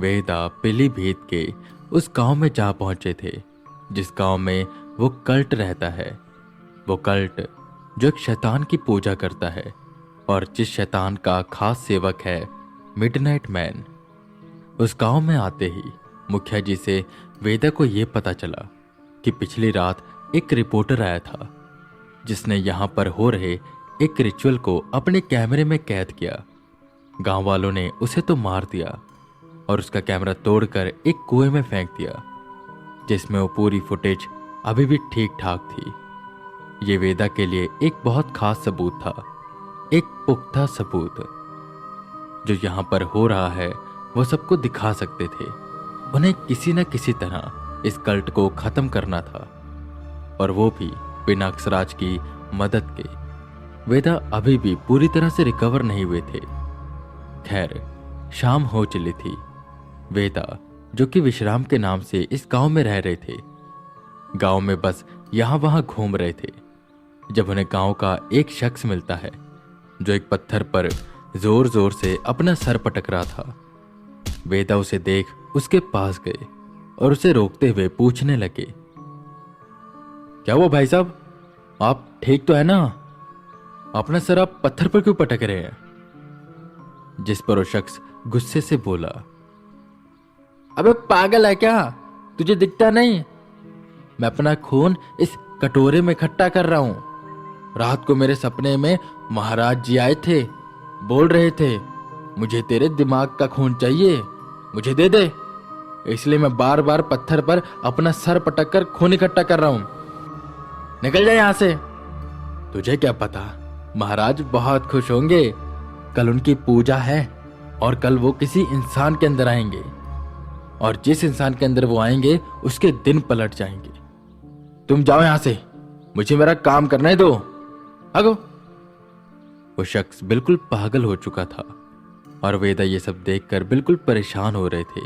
वेदा पीलीभीत के उस गांव में जा पहुंचे थे जिस गांव में वो कल्ट रहता है। वो कल्ट जो एक शैतान की पूजा करता है और जिस शैतान का खास सेवक है मिडनाइट मैन। उस गांव में आते ही मुखिया जी से वेदा को यह पता चला कि पिछली रात एक रिपोर्टर आया था जिसने यहां पर हो रहे एक रिचुअल को अपने कैमरे में कैद किया। गांव वालों ने उसे तो मार दिया और उसका कैमरा तोड़कर एक कुएं में फेंक दिया जिसमें वो पूरी फुटेज अभी भी ठीक ठाक थी। ये वेदा के लिए एक बहुत खास सबूत था, एक पुख्ता सबूत जो यहां पर हो रहा है वो सबको दिखा सकते थे। उन्हें किसी न किसी तरह इस कल्ट को खत्म करना था और वो भी बिना अक्षराज की मदद के। वेदा अभी भी पूरी तरह से रिकवर नहीं हुए थे। खैर, शाम हो चली थी। वेदा जो कि विश्राम के नाम से इस गांव में रह रहे थे, गांव में बस यहां वहां घूम रहे थे जब उन्हें गांव का एक शख्स मिलता है जो एक पत्थर पर जोर जोर से अपना सर पटक रहा था। वेदा उसे देख उसके पास गए और उसे रोकते हुए पूछने लगे, क्या हुआ भाई साहब, आप ठीक तो है ना? अपना सर आप पत्थर पर क्यों पटक रहे हैं? जिस पर वो शख्स गुस्से से बोला, अबे पागल है क्या, तुझे दिखता नहीं? मैं अपना खून इस कटोरे में इकट्ठा कर रहा हूं। रात को मेरे सपने में महाराज जी आए थे, बोल रहे थे मुझे तेरे दिमाग का खून चाहिए, मुझे दे दे। इसलिए मैं बार बार पत्थर पर अपना सर पटक कर खून इकट्ठा कर रहा हूं। निकल जा यहां से। तुझे क्या पता, महाराज बहुत खुश होंगे। कल उनकी पूजा है और कल वो किसी इंसान के अंदर आएंगे और जिस इंसान के अंदर वो आएंगे उसके दिन पलट जाएंगे। तुम जाओ यहां से, मुझे मेरा काम करने दो। भागो। वो शख्स बिल्कुल पागल हो चुका था और वेदा ये सब देखकर बिल्कुल परेशान हो रहे थे।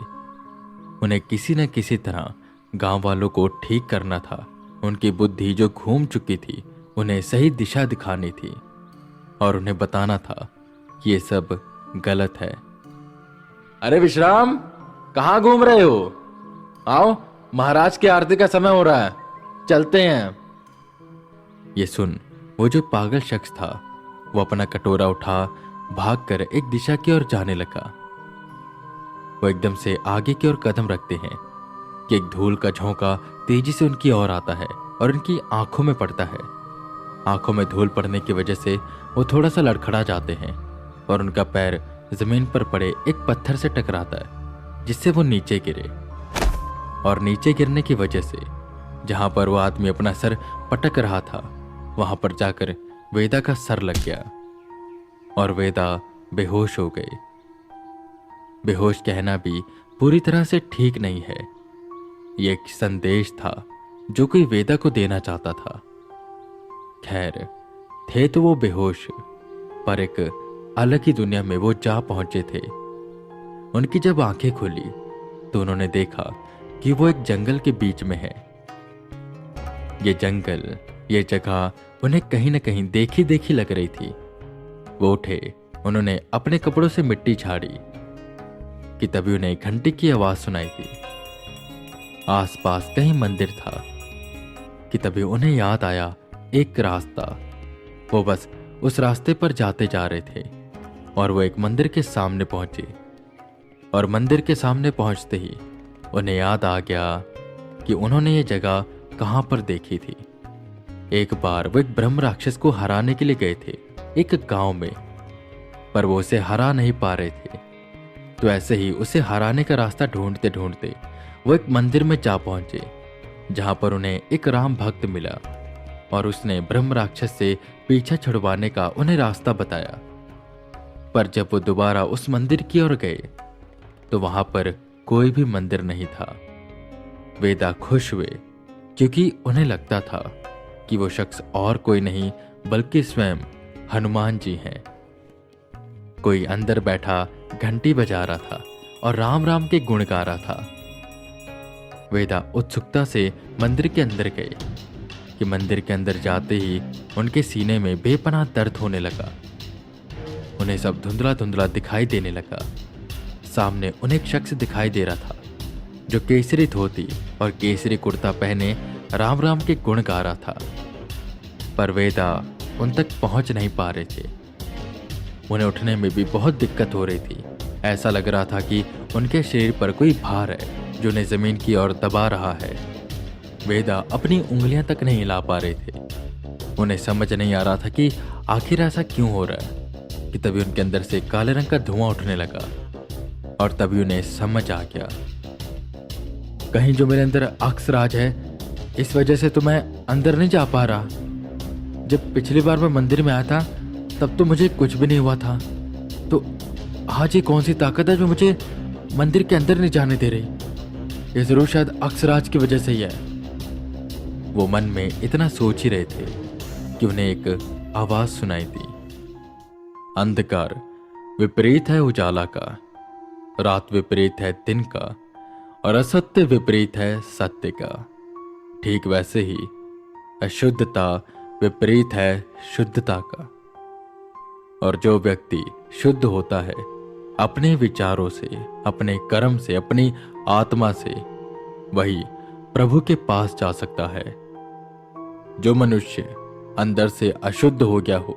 उन्हें किसी न किसी तरह गांव वालों को ठीक करना था। उनकी बुद्धि जो घूम चुकी थी उन्हें सही दिशा दिखानी थी और उन्हें बताना था कि ये सब गलत है। अरे विश्राम, कहां घूम रहे हो? आओ, महाराज की आरती का समय हो रहा है, चलते हैं। ये सुन वो जो पागल शख्स था वो अपना कटोरा उठा भागकर एक दिशा की ओर जाने लगा। वो एकदम से आगे की ओर कदम रखते हैं कि एक धूल का झोंका तेजी से उनकी ओर आता है और उनकी आंखों में पड़ता है। आंखों में धूल पड़ने की वजह से वो थोड़ा सा लड़खड़ा जाते हैं और उनका पैर जमीन पर पड़े एक पत्थर से टकराता है जिससे वो नीचे गिरे। और नीचे गिरने की वजह से जहां पर वो आदमी अपना सर पटक रहा था वहां पर जाकर वेदा का सर लग गया और वेदा बेहोश हो गए। बेहोश कहना भी पूरी तरह से ठीक नहीं है। यह एक संदेश था जो कोई वेदा को देना चाहता था। खैर, थे तो वो बेहोश, पर एक अलग ही दुनिया में वो जा पहुंचे थे। उनकी जब आंखें खुली तो उन्होंने देखा कि वो एक जंगल के बीच में है। ये जंगल, ये जगह उन्हें कहीं न कहीं देखी देखी लग रही थी। वो उठे, उन्होंने अपने कपड़ों से मिट्टी झाड़ी कि तभी उन्हें घंटी की आवाज सुनाई दी। आसपास कहीं मंदिर था कि तभी उन्हें याद आया एक रास्ता। वो बस उस रास्ते पर जाते जा रहे थे और वो एक मंदिर के सामने पहुंचे और मंदिर के सामने पहुंचते ही उन्हें याद आ गया कि उन्होंने ये जगह कहां पर देखी थी। एक बार वो एक ब्रह्म राक्षस को हराने के लिए गए थे एक गांव में, पर वो उसे हरा नहीं पा रहे थे। तो ऐसे ही उसे हराने का रास्ता ढूंढते ढूंढते वो एक मंदिर में जा पहुंचे जहां पर उन्हें एक राम भक्त मिला और उसने ब्रह्म राक्षस से पीछा छुड़वाने का उन्हें रास्ता बताया। पर जब वो दोबारा उस मंदिर की ओर गए तो वहां पर कोई भी मंदिर नहीं था। वेदा खुश हुए क्योंकि उन्हें लगता था कि वो शख्स और कोई नहीं बल्कि स्वयं हनुमान जी हैं। कोई अंदर बैठा घंटी बजा रहा था और राम राम के गुण गा रहा था। वेदा उत्सुकता से मंदिर के अंदर गए कि मंदिर के अंदर जाते ही उनके सीने में बेपनाह दर्द होने लगा। उन्हें सब धुंधला धुंधला दिखाई देने लगा। सामने उन्हें एक शख्स दिखाई दे रहा था जो केसरी धोती और केसरी कुर्ता पहने राम राम के गुण गा रहा था। पर वेदा उन तक पहुंच नहीं पा रहे थे। उन्हें उठने में भी बहुत दिक्कत हो रही थी। ऐसा लग रहा था कि उनके शरीर पर कोई भार है जो उन्हें जमीन की ओर दबा रहा है। वेदा अपनी उंगलियां तक नहीं हिला पा रहे थे। उन्हें समझ नहीं आ रहा था कि आखिर ऐसा क्यों हो रहा है कि तभी उनके अंदर से काले रंग का धुआं उठने लगा और तभी उन्हें समझ आ गया, कहीं जो मेरे अंदर अक्सराज है इस वजह से तो मैं अंदर नहीं जा पा रहा। जब पिछली बार मैं मंदिर में आया था तब तो मुझे कुछ भी नहीं हुआ था, तो आज ये कौन सी ताकत है जो मुझे मंदिर के अंदर नहीं जाने दे रही। ये जरूर शायद अक्सराज की वजह से ही है। वो मन में इतना सोच ही रहे थे कि उन्हें एक आवाज सुनाई दी, अंधकार विपरीत है उजाला का, रात विपरीत है दिन का, और असत्य विपरीत है सत्य का। ठीक वैसे ही अशुद्धता विपरीत है शुद्धता का। और जो व्यक्ति शुद्ध होता है अपने विचारों से, अपने कर्म से, अपनी आत्मा से, वही प्रभु के पास जा सकता है। जो मनुष्य अंदर से अशुद्ध हो गया हो,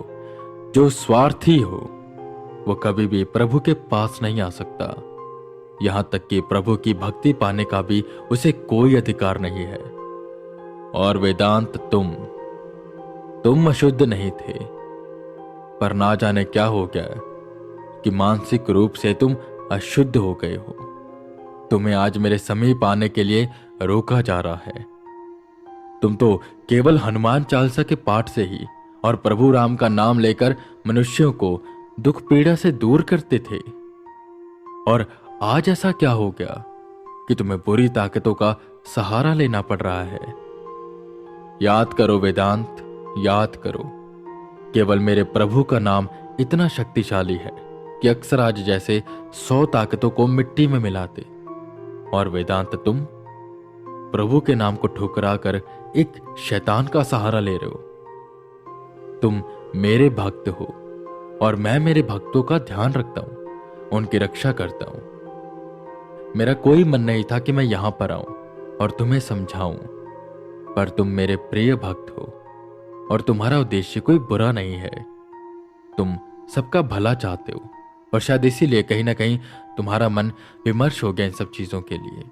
जो स्वार्थी हो, वो कभी भी प्रभु के पास नहीं आ सकता। यहां तक कि प्रभु की भक्ति पाने का भी उसे कोई अधिकार नहीं है। और वेदांत तुम अशुद्ध नहीं थे, पर ना जाने क्या हो गया कि मानसिक रूप से तुम अशुद्ध हो गए हो। तुम्हें आज मेरे समीप आने के लिए रोका जा रहा है। तुम तो केवल हनुमान चालीसा के पाठ से ही और प्रभु राम का नाम लेकर मनुष्यों को दुख पीड़ा से दूर करते थे, और आज ऐसा क्या हो गया कि तुम्हें बुरी ताकतों का सहारा लेना पड़ रहा है। याद करो वेदांत, याद करो, केवल मेरे प्रभु का नाम इतना शक्तिशाली है कि अक्सराज जैसे 100 ताकतों को मिट्टी में मिलाते। और वेदांत तुम प्रभु के नाम को ठुकरा कर एक शैतान का सहारा ले रहे हो। तुम मेरे भक्त हो और मैं मेरे भक्तों का ध्यान रखता हूं, उनकी रक्षा करता हूं। मेरा कोई मन नहीं था कि मैं यहां पर आऊं और तुम्हें समझाऊं, पर तुम मेरे प्रिय भक्त हो और तुम्हारा उद्देश्य कोई बुरा नहीं है। तुम सबका भला चाहते हो और शायद इसीलिए कहीं ना कहीं तुम्हारा मन विमर्श हो गया इन सब चीजों के लिए।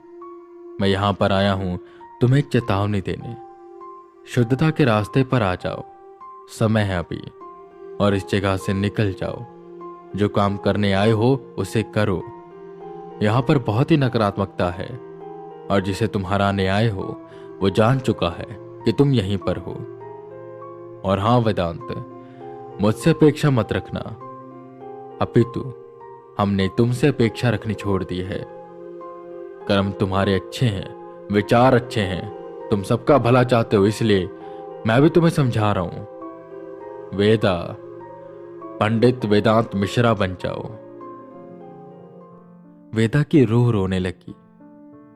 मैं यहां पर आया हूं तुम्हें एक चेतावनी देने। शुद्धता के रास्ते पर आ जाओ, समय है अभी, और इस जगह से निकल जाओ। जो काम करने आए हो उसे करो। यहां पर बहुत ही नकारात्मकता है और जिसे तुम हराने आए हो वो जान चुका है कि तुम यहीं पर हो। और हां वेदांत, मुझसे अपेक्षा मत रखना, अपितु हमने तुमसे अपेक्षा रखनी छोड़ दी है। कर्म तुम्हारे अच्छे हैं, विचार अच्छे हैं, तुम सबका भला चाहते हो, इसलिए मैं भी तुम्हें समझा रहा हूं। वेदा, पंडित वेदांत मिश्रा बन जाओ। वेदा की रूह रोने लगी।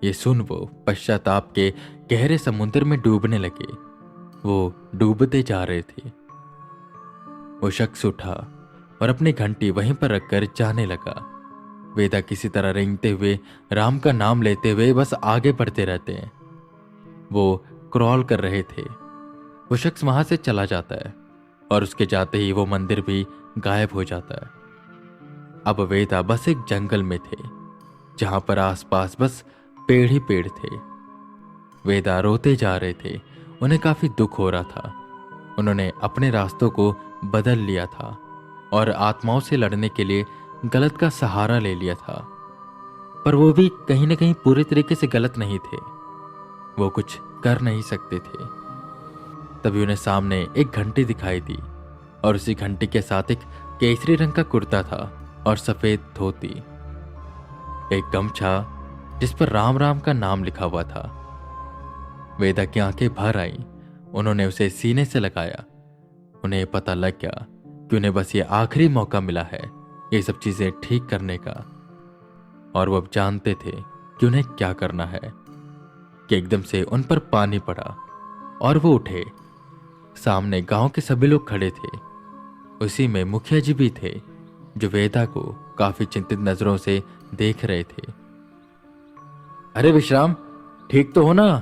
ये सुन वो पश्चाताप के गहरे समुद्र में डूबने लगे। वो डूबते जा रहे थे। वो शख्स उठा और अपनी घंटी वहीं पर रखकर जाने लगा। वेदा किसी तरह रेंगते हुए, राम का नाम लेते हुए बस आगे बढ़ते रहते हैं। वो क्रॉल कर रहे थे। वो शख्स वहां से चला जाता है और उसके जाते ही वो मंदिर भी गायब हो जाता है। अब वेदा बस एक जंगल में थे जहां पर आसपास बस पेड़ ही पेड़ थे। वेदा रोते जा रहे थे। उन्हें काफी दुख हो रहा था। उन्होंने अपने रास्तों को बदल लिया था और आत्माओं से लड़ने के लिए गलत का सहारा ले लिया था, पर वो भी कहीं ना कहीं पूरे तरीके से गलत नहीं थे। वो कुछ कर नहीं सकते थे। तभी उन्हें सामने एक घंटी दिखाई दी और उसी घंटी के साथ एक केसरी रंग का कुर्ता था और सफेद धोती, एक गमछा जिस पर राम राम का नाम लिखा हुआ था। वेदा की आंखें भर आईं। उन्होंने उसे सीने से लगाया। उन्हें पता लग गया कि उन्हें बस ये आखिरी मौका मिला है ये सब चीजें ठीक करने का, और वो अब जानते थे कि उन्हें क्या करना है कि एकदम से उन पर पानी पड़ा और वो उठे। सामने गांव के सभी लोग खड़े थे। उसी में मुखिया जी भी थे जो वेदा को काफी चिंतित नजरों से देख रहे थे। अरे विश्राम, ठीक तो हो ना?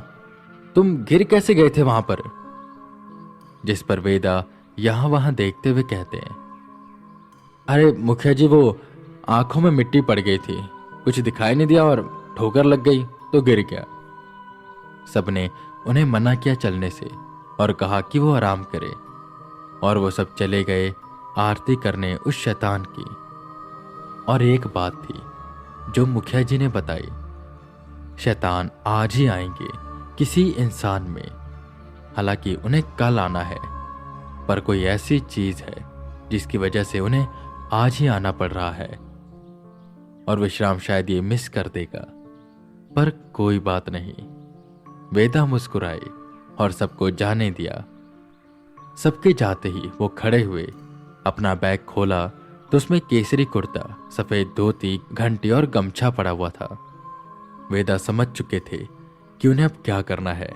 तुम गिर कैसे गए थे वहां पर? जिस पर वेदा यहां वहां देखते हुए कहते हैं, अरे मुखिया जी, वो आंखों में मिट्टी पड़ गई थी, कुछ दिखाई नहीं दिया और ठोकर लग गई तो गिर गया। सबने उन्हें मना किया चलने से और कहा कि वो आराम करे, और वो सब चले गए आरती करने उस शैतान की। और एक बात थी जो मुखिया जी ने बताई, शैतान आज ही आएंगे किसी इंसान में। हालांकि उन्हें कल आना है, पर कोई ऐसी चीज है जिसकी वजह से उन्हें आज ही आना पड़ रहा है, और विश्राम शायद ये मिस कर देगा। पर कोई बात नहीं। वेदा मुस्कुराई और सबको जाने दिया। सबके जाते ही वो खड़े हुए, अपना बैग खोला तो उसमें केसरी कुर्ता, सफेद धोती, घंटी और गमछा पड़ा हुआ था। वेदा समझ चुके थे कि उन्हें अब क्या करना है।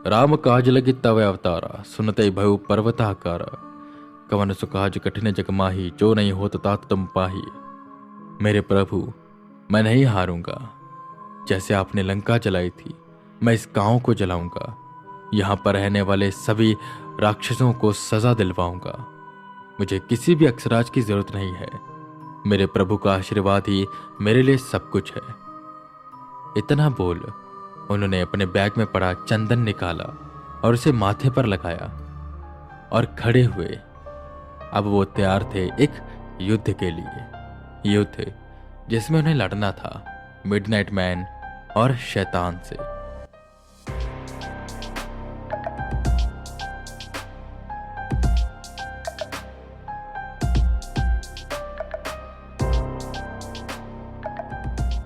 राम काज लगी तव अवतारा, सुनते भयु पर्वताकारा, कवन सुकाज कठिन जग माही, जो नहीं होत तात तुम पाही। मेरे प्रभु, मैं नहीं हारूंगा। जैसे आपने लंका जलाई थी, मैं इस गांव को जलाऊंगा। यहां पर रहने वाले सभी राक्षसों को सजा दिलवाऊंगा। मुझे किसी भी अक्षराज की जरूरत नहीं है। मेरे प्रभु का आशीर्वाद ही मेरे लिए सब कुछ है। इतना बोल उन्होंने अपने बैग में पड़ा चंदन निकाला और उसे माथे पर लगाया और खड़े हुए। अब वो तैयार थे एक युद्ध के लिए, युद्ध जिसमें उन्हें लड़ना था मिडनाइट मैन और शैतान से।